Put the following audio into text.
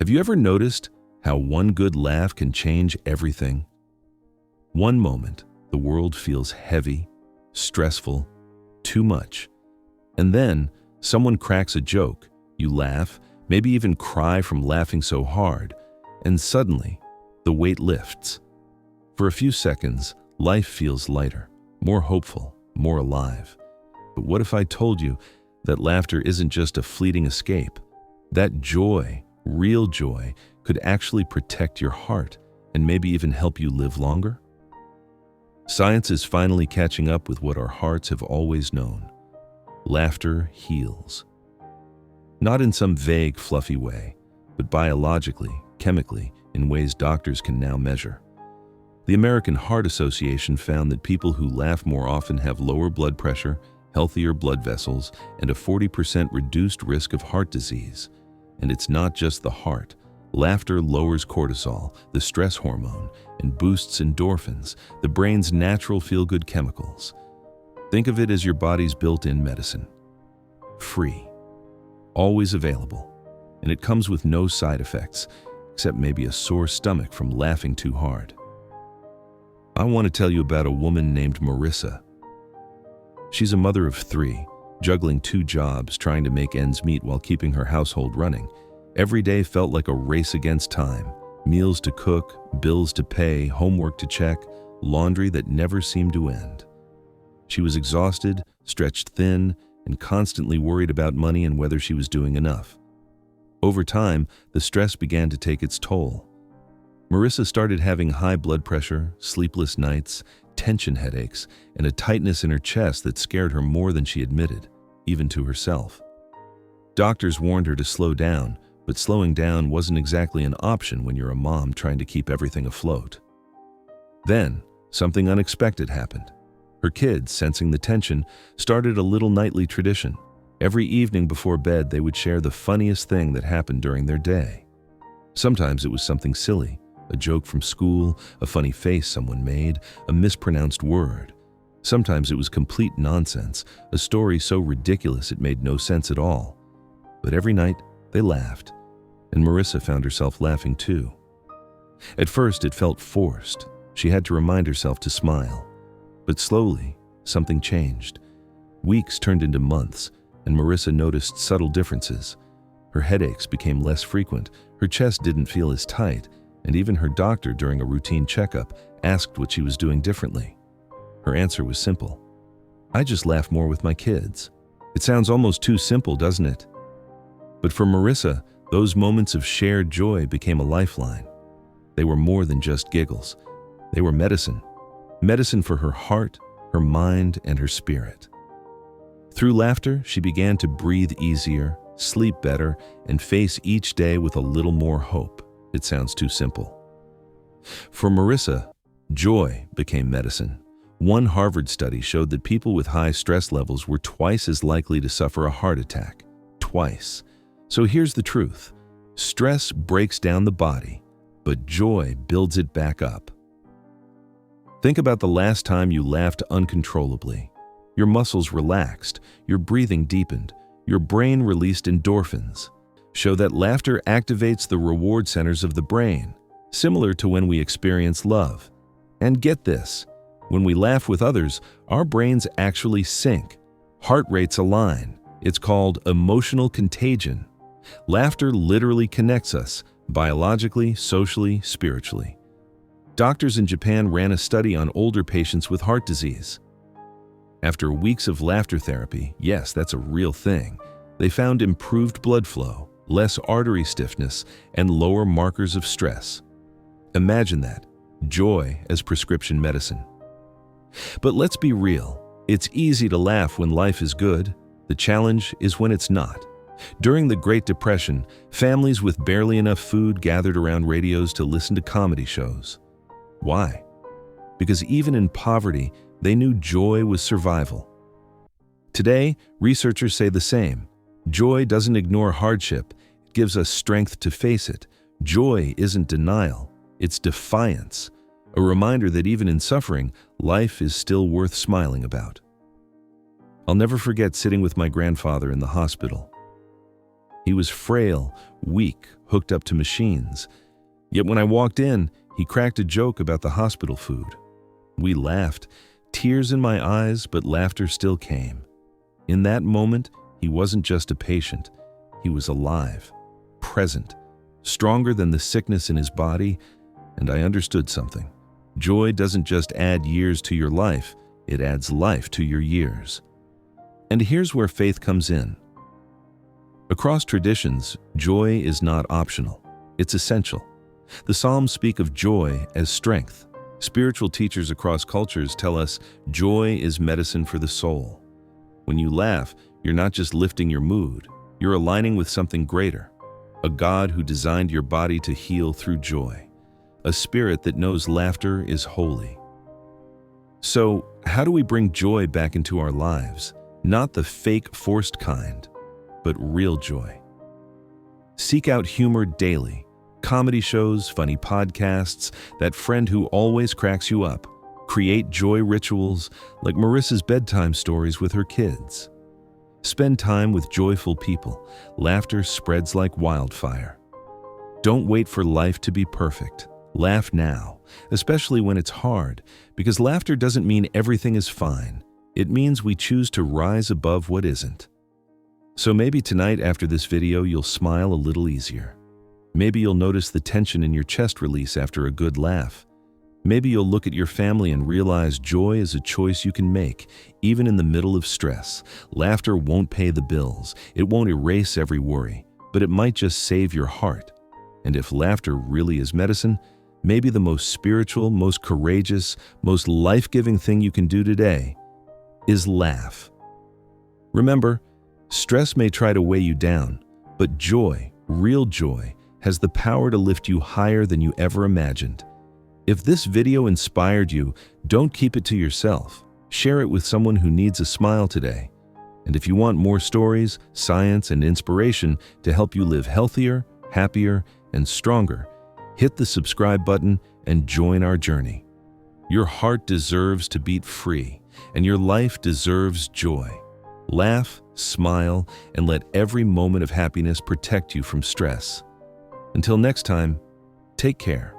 Have you ever noticed how one good laugh can change everything? One moment, the world feels heavy, stressful, too much. And then, someone cracks a joke, you laugh, maybe even cry from laughing so hard, and suddenly, the weight lifts. For a few seconds, life feels lighter, more hopeful, more alive. But what if I told you that laughter isn't just a fleeting escape? That joy, real joy, could actually protect your heart and maybe even help you live longer? Science is finally catching up with what our hearts have always known. Laughter heals. Not in some vague, fluffy way, but biologically, chemically, in ways doctors can now measure. The American Heart Association found that people who laugh more often have lower blood pressure, healthier blood vessels, and a 40% reduced risk of heart disease. And it's not just the heart. Laughter lowers cortisol, the stress hormone, and boosts endorphins, the brain's natural feel-good chemicals. Think of it as your body's built-in medicine. Free. Always available. And it comes with no side effects, except maybe a sore stomach from laughing too hard. I want to tell you about a woman named Marissa. She's a mother of 3, juggling 2 jobs, trying to make ends meet while keeping her household running. Every day felt like a race against time. Meals to cook, bills to pay, homework to check, laundry that never seemed to end. She was exhausted, stretched thin, and constantly worried about money and whether she was doing enough. Over time, the stress began to take its toll. Marissa started having high blood pressure, sleepless nights, tension headaches, and a tightness in her chest that scared her more than she admitted, even to herself. Doctors warned her to slow down, but slowing down wasn't exactly an option when you're a mom trying to keep everything afloat. Then, something unexpected happened. Her kids, sensing the tension, started a little nightly tradition. Every evening before bed, they would share the funniest thing that happened during their day. Sometimes it was something silly, a joke from school, a funny face someone made, a mispronounced word. Sometimes it was complete nonsense, a story so ridiculous it made no sense at all. But every night, they laughed, and Marissa found herself laughing too. At first, it felt forced. She had to remind herself to smile. But slowly, something changed. Weeks turned into months, and Marissa noticed subtle differences. Her headaches became less frequent, her chest didn't feel as tight, and even her doctor, during a routine checkup, asked what she was doing differently. Her answer was simple. "I just laugh more with my kids." It sounds almost too simple, doesn't it? But for Marissa, those moments of shared joy became a lifeline. They were more than just giggles. They were medicine. Medicine for her heart, her mind, and her spirit. Through laughter, she began to breathe easier, sleep better, and face each day with a little more hope. It sounds too simple. For Marissa, joy became medicine. One Harvard study showed that people with high stress levels were twice as likely to suffer a heart attack. Twice. So here's the truth. Stress breaks down the body, but joy builds it back up. Think about the last time you laughed uncontrollably. Your muscles relaxed, your breathing deepened, your brain released endorphins. Show that laughter activates the reward centers of the brain, similar to when we experience love. And get this, when we laugh with others, our brains actually sync. Heart rates align. It's called emotional contagion. Laughter literally connects us, biologically, socially, spiritually. Doctors in Japan ran a study on older patients with heart disease. After weeks of laughter therapy, yes, that's a real thing, they found improved blood flow, less artery stiffness, and lower markers of stress. Imagine that, joy as prescription medicine. But let's be real, it's easy to laugh when life is good. The challenge is when it's not. During the Great Depression, families with barely enough food gathered around radios to listen to comedy shows. Why? Because even in poverty, they knew joy was survival. Today, researchers say the same. Joy doesn't ignore hardship, it gives us strength to face it. Joy isn't denial, it's defiance. A reminder that even in suffering, life is still worth smiling about. I'll never forget sitting with my grandfather in the hospital. He was frail, weak, hooked up to machines. Yet when I walked in, he cracked a joke about the hospital food. We laughed, tears in my eyes, but laughter still came. In that moment, he wasn't just a patient. He was alive, present, stronger than the sickness in his body, and I understood something. Joy doesn't just add years to your life, it adds life to your years. And here's where faith comes in. Across traditions, joy is not optional. It's essential. The Psalms speak of joy as strength. Spiritual teachers across cultures tell us joy is medicine for the soul. When you laugh, you're not just lifting your mood, you're aligning with something greater, a God who designed your body to heal through joy, a spirit that knows laughter is holy. So, how do we bring joy back into our lives? Not the fake, forced kind, but real joy. Seek out humor daily. Comedy shows, funny podcasts, that friend who always cracks you up. Create joy rituals like Marissa's bedtime stories with her kids. Spend time with joyful people. Laughter spreads like wildfire. Don't wait for life to be perfect. Laugh now, especially when it's hard, because laughter doesn't mean everything is fine. It means we choose to rise above what isn't. So maybe tonight after this video, you'll smile a little easier. Maybe you'll notice the tension in your chest release after a good laugh. Maybe you'll look at your family and realize joy is a choice you can make, even in the middle of stress. Laughter won't pay the bills. It won't erase every worry, but it might just save your heart. And if laughter really is medicine, maybe the most spiritual, most courageous, most life-giving thing you can do today is laugh. Remember, stress may try to weigh you down, but joy, real joy, has the power to lift you higher than you ever imagined. If this video inspired you, don't keep it to yourself. Share it with someone who needs a smile today. And if you want more stories, science, and inspiration to help you live healthier, happier, and stronger, hit the subscribe button and join our journey. Your heart deserves to beat free, and your life deserves joy. Laugh, smile, and let every moment of happiness protect you from stress. Until next time, take care.